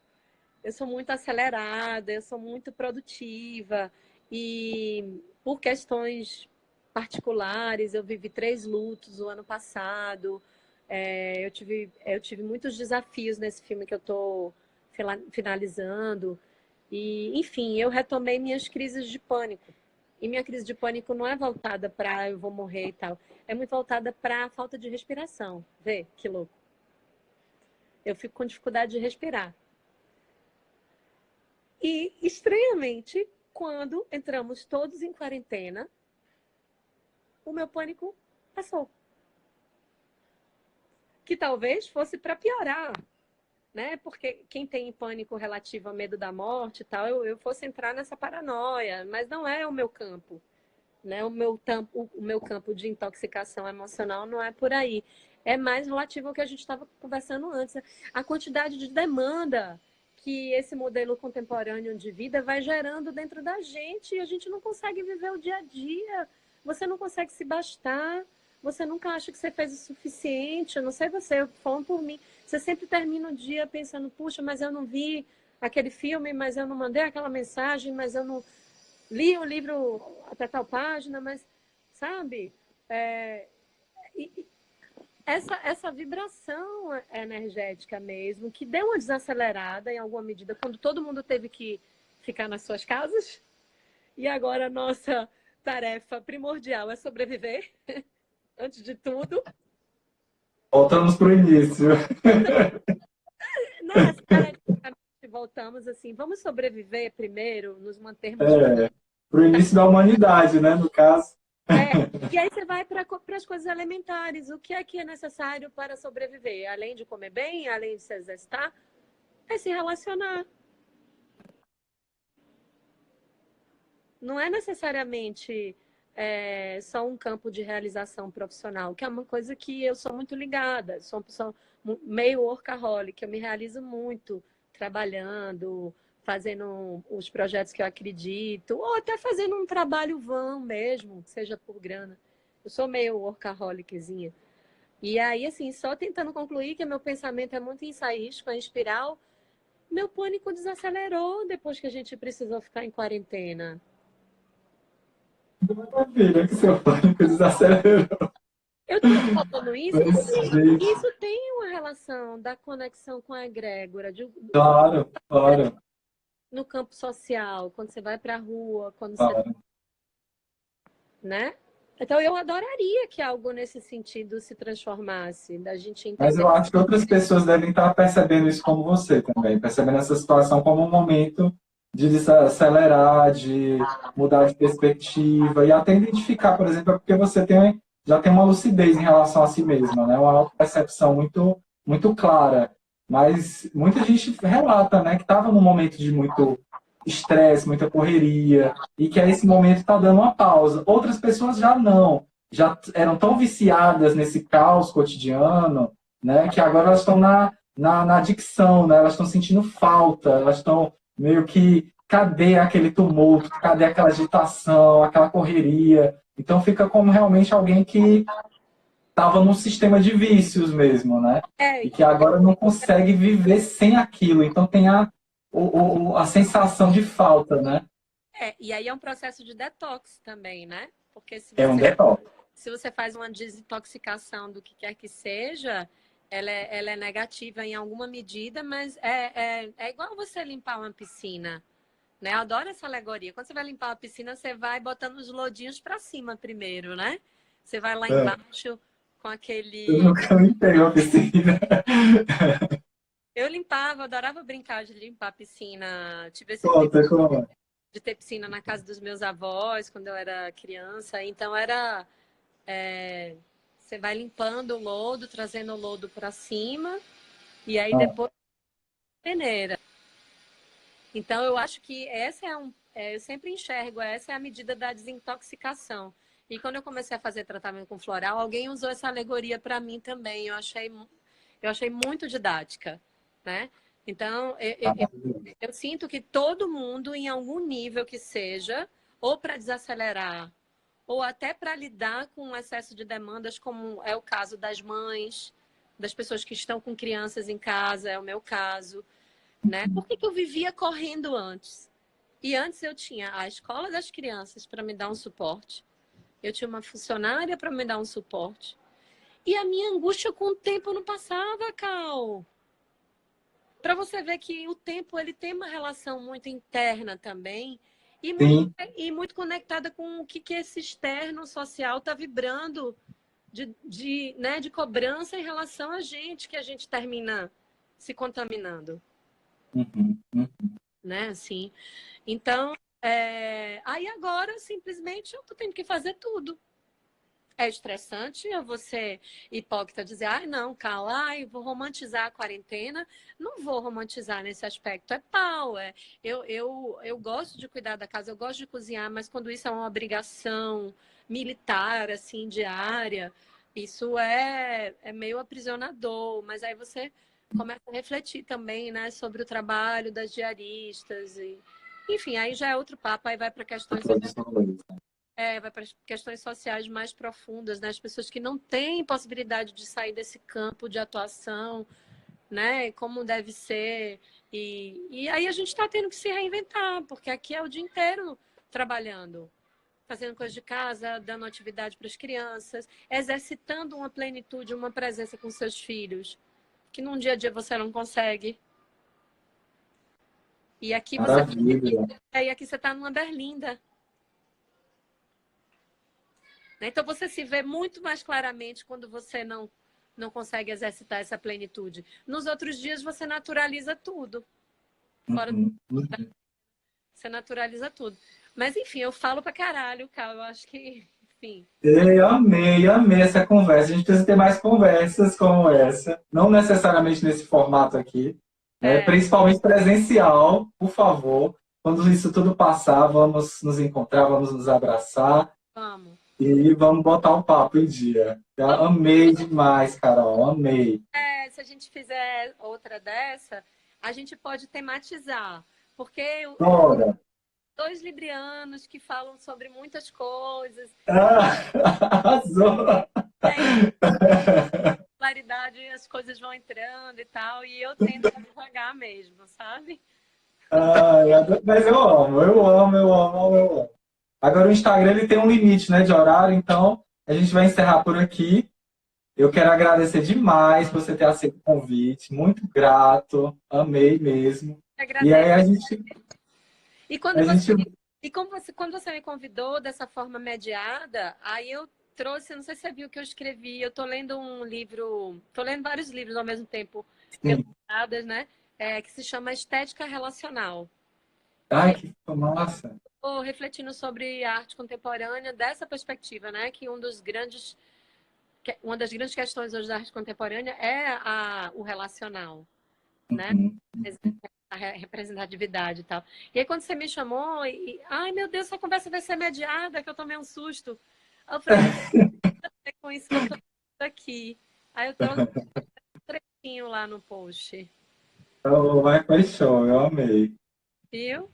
eu sou muito acelerada, eu sou muito produtiva e por questões particulares, eu vivi 3 lutos o ano passado, eu tive muitos desafios nesse filme que eu estou finalizando e, enfim, eu retomei minhas crises de pânico. E minha crise de pânico não é voltada para eu vou morrer e tal. É muito voltada para a falta de respiração. Vê que louco. Eu fico com dificuldade de respirar. E, estranhamente, quando entramos todos em quarentena, o meu pânico passou. Que talvez fosse para piorar, né? Porque quem tem pânico relativo a medo da morte e tal, eu fosse entrar nessa paranoia, mas não é o meu campo. Né? O meu campo de intoxicação emocional não é por aí. É mais relativo ao que a gente estava conversando antes. A quantidade de demanda que esse modelo contemporâneo de vida vai gerando dentro da gente e a gente não consegue viver o dia a dia. Você não consegue se bastar. Você nunca acha que você fez o suficiente. Eu não sei você, falando por mim. Você sempre termina o dia pensando, puxa, mas eu não vi aquele filme, mas eu não mandei aquela mensagem, mas eu não li o livro até tal página, mas, sabe, é, essa vibração energética mesmo, que deu uma desacelerada em alguma medida, quando todo mundo teve que ficar nas suas casas, E agora a nossa tarefa primordial é sobreviver, antes de tudo. Voltamos para o início. Né? Voltamos assim, vamos sobreviver primeiro, nos mantermos vivos. É, para o início da humanidade, né, no caso. E aí você vai para as coisas elementares. O que é necessário para sobreviver? Além de comer bem, além de se exercitar, é se relacionar. Não é necessariamente só um campo de realização profissional, que é uma coisa que eu sou muito ligada. Sou uma pessoa meio workaholic, eu me realizo muito trabalhando, fazendo os projetos que eu acredito, ou até fazendo um trabalho vão mesmo, seja por grana. Eu sou meio workaholiczinha. E aí, assim, só tentando concluir que meu pensamento é muito ensaístico, é espiral, meu pânico desacelerou depois que a gente precisou ficar em quarentena. Maravilha, que seu pânico desacelerou. Eu tô falando isso Mas, porque gente, isso tem uma relação da conexão com a egrégora, claro, claro, no campo social, quando você vai para a rua, quando você, claro. né? Então eu adoraria que algo nesse sentido se transformasse, da gente Mas entender. eu acho que outras pessoas devem estar percebendo isso como você também, percebendo essa situação como um momento de desacelerar, de mudar de perspectiva e até identificar, por exemplo, é porque você já tem uma lucidez em relação a si mesma, né? Uma autopercepção muito, muito clara. Mas muita gente relata, né, que estava num momento de muito estresse, muita correria, e que a esse momento está dando uma pausa. Outras pessoas já não, já eram tão viciadas nesse caos cotidiano, né, que agora elas estão na adicção, né, elas estão sentindo falta, elas estão meio que, cadê aquele tumulto, cadê aquela agitação, aquela correria? Então fica como realmente alguém que estava num sistema de vícios mesmo, né? É, E que agora não consegue viver sem aquilo. Então tem a sensação de falta, né? e aí é um processo de detox também, né? Porque É um detox. se você faz uma desintoxicação do que quer que seja, ela é negativa em alguma medida, mas é igual você limpar uma piscina. Né? Eu adoro essa alegoria. Quando você vai limpar a piscina, você vai botando os lodinhos para cima primeiro, né? Você vai lá É. embaixo com Eu aquele. nunca limpei uma piscina. Eu limpava, adorava brincar de limpar a piscina. Tive esse Conta privilégio como é. de ter piscina na casa dos meus avós quando eu era criança. Então era. Você vai limpando o lodo, trazendo o lodo para cima, e aí Ah, depois peneira. Então eu acho que essa eu sempre enxergo, essa é a medida da desintoxicação. E quando eu comecei a fazer tratamento com floral, alguém usou essa alegoria para mim também. Eu achei muito didática, né? Então, maravilhoso. eu sinto que todo mundo, em algum nível que seja, ou para desacelerar, ou até para lidar com o excesso de demandas, como é o caso das mães, das pessoas que estão com crianças em casa, é o meu caso, né? Por que eu vivia correndo antes? E antes eu tinha a escola das crianças para me dar um suporte, eu tinha uma funcionária para me dar um suporte. E a minha angústia com o tempo não passava, Cal. Para você ver que o tempo ele tem uma relação muito interna também Sim. e muito conectada com o que esse externo social está vibrando né, de cobrança em relação a gente, que a gente termina se contaminando, Uhum, uhum. né? Assim. Então, aí agora simplesmente eu tô tendo que fazer tudo. É estressante eu vou ser hipócrita dizer, ai não, cala, ai, vou romantizar a quarentena. Não vou romantizar nesse aspecto, é pau. Eu gosto de cuidar da casa, eu gosto de cozinhar, mas quando isso é uma obrigação militar, assim, diária, isso é meio aprisionador. Mas aí você começa a refletir também, né, sobre o trabalho das diaristas. Enfim, aí já é outro papo, aí vai para questões Todos os valores. vai para as questões sociais mais profundas, né? As pessoas que não têm possibilidade de sair desse campo de atuação, né? Como deve ser. E aí a gente está tendo que se reinventar, porque aqui é o dia inteiro trabalhando, fazendo coisas de casa, dando atividade para as crianças, exercitando uma plenitude, uma presença com seus filhos, que num dia a dia você não consegue. E aqui você Maravilha. e aqui você está numa berlinda. né? Então, você se vê muito mais claramente quando você não consegue exercitar essa plenitude. Nos outros dias, você naturaliza tudo. Fora do... Uhum. Você naturaliza tudo. Mas, enfim, eu falo pra caralho, Cal. Eu acho que, enfim. Eu amei, amei essa conversa. A gente precisa ter mais conversas como essa, não necessariamente nesse formato aqui, né? É, Principalmente presencial, por favor. Quando isso tudo passar, vamos nos encontrar, vamos nos abraçar vamos. e vamos botar o papo em dia. Eu amei demais, Carol, amei. Se a gente fizer outra dessa, a gente pode tematizar. Porque Bora! dois librianos que falam sobre muitas coisas, Ah, arrasou! aí claridade as coisas vão entrando e tal, e eu tento devagar mesmo, sabe? Ai, mas eu amo, eu amo, eu amo, eu amo. Agora o Instagram ele tem um limite, né, de horário, então a gente vai encerrar por aqui. Eu quero agradecer demais por você ter aceito o convite, muito grato, amei mesmo. E aí Agradeço. E quando a você, gente, quando você me convidou dessa forma mediada, aí eu trouxe, não sei se você viu o que eu escrevi, eu tô lendo um livro, tô lendo vários livros ao mesmo tempo, sim. relacionados, né? Que se chama Estética Relacional. Ai, que massa. Estou refletindo sobre a arte contemporânea dessa perspectiva, né? Que uma das grandes questões hoje da arte contemporânea é o relacional, né? Uhum. A representatividade e tal. E aí, quando você me chamou, ai meu Deus, essa conversa vai ser mediada, que eu tomei um susto. Aí eu falei, não é com isso que eu tô aqui. Aí eu trouxe um trechinho lá no post, Oh, vai foi show, eu amei. viu?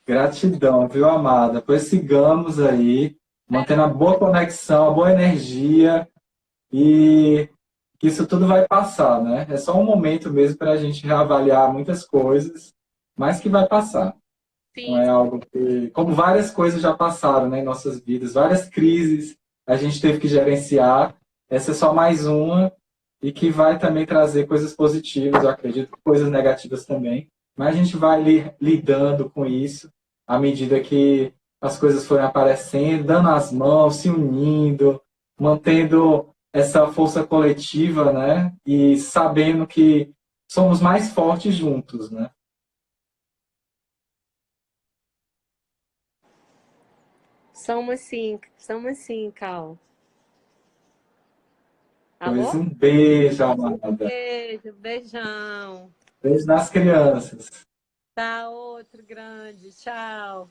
Gratidão, viu, amada? Pois sigamos aí, Espero mantendo a boa conexão, a boa energia e que isso tudo vai passar, né? É só um momento mesmo para a gente reavaliar muitas coisas, mas que vai passar. Não sim, é algo que, como várias coisas já passaram, né, em nossas vidas, várias crises a gente teve que gerenciar. Essa é só mais uma e que vai também trazer coisas positivas, eu acredito, coisas negativas também. Mas a gente vai lidando com isso à medida que as coisas forem aparecendo, dando as mãos, se unindo, mantendo essa força coletiva, né? E sabendo que somos mais fortes juntos, né? somos sim, Cal. Pois Alô? um beijo, amada. Beijo, beijão. Beijo nas crianças. Tá outro grande. Tchau.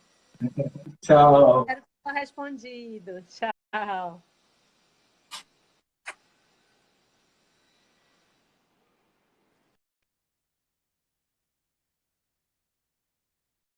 Tchau. Espero que tenha respondido. Tchau.